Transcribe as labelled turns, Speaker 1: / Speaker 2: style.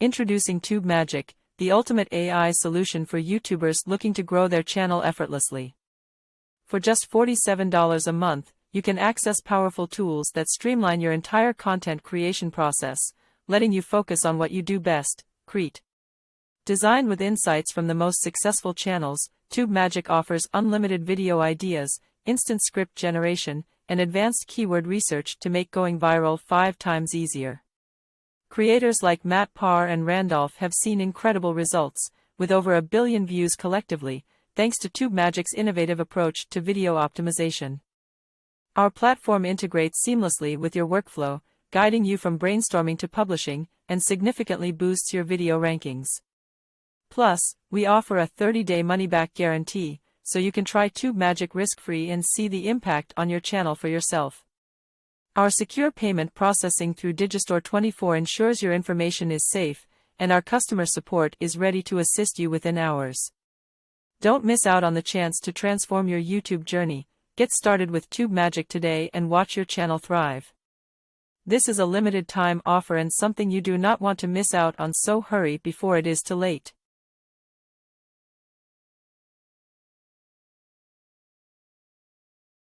Speaker 1: Introducing TubeMagic, the ultimate AI solution for YouTubers looking to grow their channel effortlessly. For just $47 a month, you can access powerful tools that streamline your entire content creation process, letting you focus on what you do best, creat. Designed with insights from the most successful channels, TubeMagic offers unlimited video ideas, instant script generation, and advanced keyword research to make going viral 5 times easier. Creators like Matt Par and Randolph have seen incredible results, with over 1 billion views collectively, thanks to TubeMagic's innovative approach to video optimization. Our platform integrates seamlessly with your workflow, guiding you from brainstorming to publishing, and significantly boosts your video rankings. Plus, we offer a 30-day money-back guarantee, so you can try TubeMagic risk-free and see the impact on your channel for yourself. Our secure payment processing through Digistore24 ensures your information is safe, and our customer support is ready to assist you within hours. Don't miss out on the chance to transform your YouTube journey. Get started with TubeMagic today and watch your channel thrive. This is a limited time offer and something you do not want to miss out on, so hurry before it is too late.